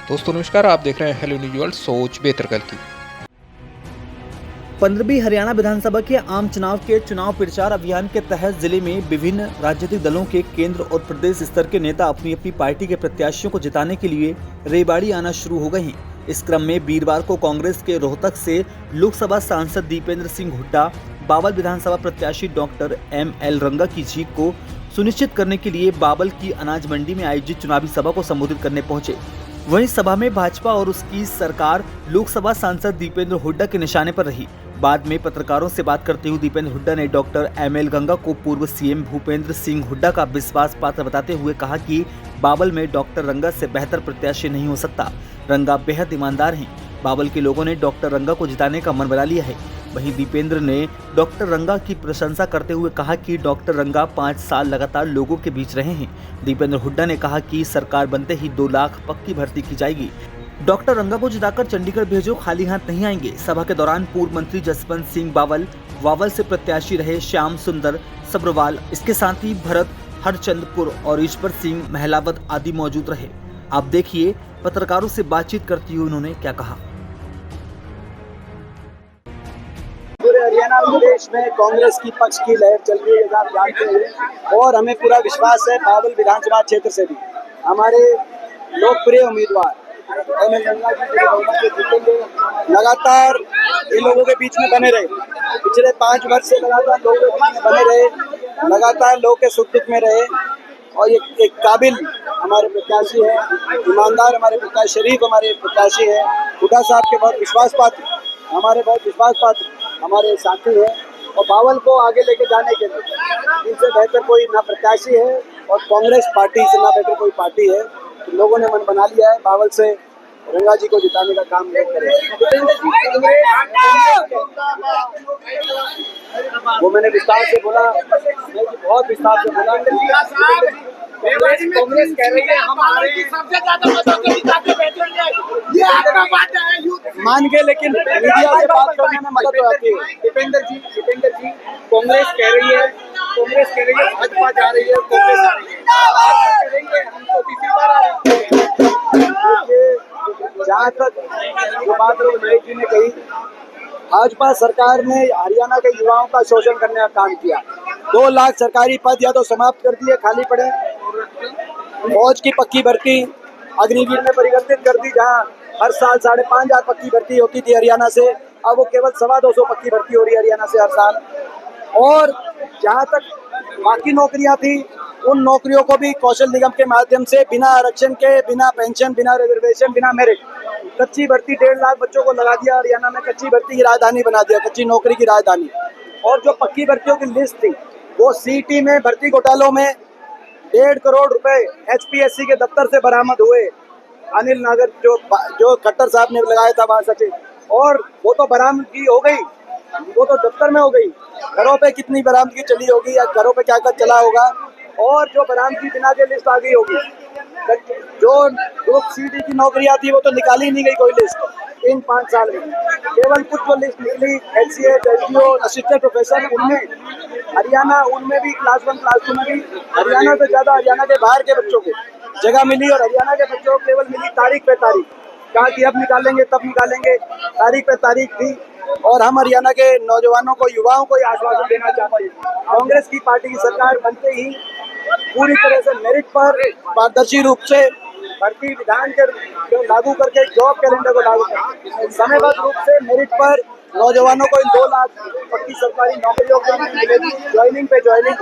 दोस्तों नमस्कार, आप देख रहे हैं हेलो न्यूज वर्ल्ड। सोच बेहतर कल की। 15वीं हरियाणा विधानसभा के आम चुनाव के चुनाव प्रचार अभियान के तहत जिले में विभिन्न राजनीतिक दलों के केंद्र और प्रदेश स्तर के नेता अपनी अपनी पार्टी के प्रत्याशियों को जिताने के लिए रेवाड़ी आना शुरू हो गए हैं। इस क्रम में वीरवार को कांग्रेस के रोहतक से लोकसभा सांसद दीपेंद्र सिंह हुड्डा बावल विधानसभा प्रत्याशी डॉक्टर ML रंगा की जीत को सुनिश्चित करने के लिए बावल की अनाज मंडी में आयोजित चुनावी सभा को संबोधित करने पहुंचे। वहीं सभा में भाजपा और उसकी सरकार लोकसभा सांसद दीपेंद्र हुड्डा के निशाने पर रही। बाद में पत्रकारों से बात करते हुए दीपेंद्र हुड्डा ने डॉक्टर ML रंगा को पूर्व सीएम भूपेंद्र सिंह हुड्डा का विश्वास पात्र बताते हुए कहा कि बावल में डॉक्टर रंगा से बेहतर प्रत्याशी नहीं हो सकता। रंगा बेहद ईमानदार हैं। बावल के लोगों ने डॉक्टर रंगा को जिताने का मन बना लिया है। वहीं दीपेंद्र ने डॉक्टर रंगा की प्रशंसा करते हुए कहा कि डॉक्टर रंगा 5 साल लगातार लोगों के बीच रहे हैं। दीपेंद्र हुड्डा ने कहा कि सरकार बनते ही 2 लाख पक्की भर्ती की जाएगी। डॉक्टर रंगा को जिताकर चंडीगढ़ भेजो, खाली हाथ नहीं आएंगे। सभा के दौरान पूर्व मंत्री जसवंत सिंह बावल से प्रत्याशी रहे श्याम सुंदर सब्रवाल, इसके साथ ही भरत हरचंदपुर और ईश्वर सिंह महलावत आदि मौजूद रहे। आप देखिए पत्रकारों से बातचीत करते हुए उन्होंने क्या कहा। पूरे हरियाणा प्रदेश में कांग्रेस की पक्ष की लहर चल रही है, आप जानते हैं, और हमें पूरा विश्वास है बावल विधानसभा क्षेत्र से भी हमारे लोकप्रिय उम्मीदवार ML रंगा जी जीतेंगे। लगातार इन लोगों के बीच में बने रहे, पिछले 5 वर्ष से लगातार लोगों के बीच में बने रहे, लगातार लोगों के सुख दुख में रहे और ये एक काबिल हमारे प्रत्याशी है, ईमानदार हमारे प्रत्याशी, शरीफ हमारे प्रत्याशी है। हुड्डा साहब के बहुत विश्वास पात्र, हमारे बहुत विश्वास पात्र हमारे साथी हैं और बावल को आगे लेके जाने के लिए इनसे बेहतर कोई ना प्रत्याशी है और कांग्रेस पार्टी से ना बेहतर कोई पार्टी है। तो लोगों ने मन बना लिया है बावल से रंगा जी को जिताने का काम करें। वो मैंने विस्तार से बोला, बहुत विस्तार से बोला। कांग्रेस कह रही है हमारे सबसे ज्यादा मतों के जिताते भेजेंगे, ये आपका बात है मान के, लेकिन मीडिया से बात करने में मदद हो जाती है। दीपेंद्र जी कांग्रेस कह रही है भाजपा जा रही है, कांग्रेस आ रही है, हम तो तीसरी बार आ रहे हैं। जहाँ तक जो बात महेश जी ने कही, भाजपा सरकार ने हरियाणा के युवाओं का शोषण करने का काम किया। 2 लाख सरकारी पद या तो समाप्त कर दिए, खाली पड़े। फौज की पक्की भर्ती अग्निवीर में परिवर्तित कर दी, जहां हर साल 5,500 पक्की भर्ती होती थी हरियाणा से, अब वो केवल 250 पक्की भर्ती हो रही है हरियाणा से हर साल। और जहां तक बाकी नौकरियां थी, उन नौकरियों को भी कौशल निगम के माध्यम से बिना आरक्षण के, बिना पेंशन, बिना रिजर्वेशन, बिना मेरिट, कच्ची भर्ती 1.5 लाख बच्चों को लगा दिया हरियाणा में। कच्ची भर्ती की राजधानी बना दिया, कच्ची नौकरी की राजधानी। और जो पक्की भर्तियों की लिस्ट थी, वो सीटी में भर्ती घोटालों में 1.5 करोड़ रुपए HPSC के दफ्तर से बरामद हुए। अनिल नागर जो खट्टर साहब ने लगाया था महासचिव, और वो तो बरामदगी हो गई, वो तो दफ्तर में हो गई। घरों पे कितनी बरामदगी चली होगी या घरों पे क्या क्या चला होगा, और जो बरामदगी बिना के लिस्ट आ गई होगी। जो ग्रुप CD की नौकरियां थी वो तो निकाली नहीं गई कोई लिस्ट इन 5 साल में। केवल कुछ जो लिस्ट निकली HCH, SDO, असिस्टेंट प्रोफेसर, उनमें हरियाणा, उनमें भी क्लास 1 क्लास 2 में भी हरियाणा से ज्यादा हरियाणा के बाहर के बच्चों को जगह मिली, और हरियाणा के बच्चों को केवल मिली तारीख पे तारीख। कहा कि अब निकालेंगे तब निकालेंगे, तारीख पे तारीख थी। और हम हरियाणा के नौजवानों को, युवाओं को ये आश्वासन देना चाहते हैं, कांग्रेस की पार्टी की सरकार बनते ही पूरी तरह से मेरिट पर पारदर्शी रूप से भर्ती विधान के लागू करके जॉब कैलेंडर को लागू कर समयबद्ध रूप से मेरिट पर नौजवानों को इन 2 लाख पक्की सरकारी नौकरियों को मिलेगी। ज्वाइनिंग पे ज्वाइनिंग।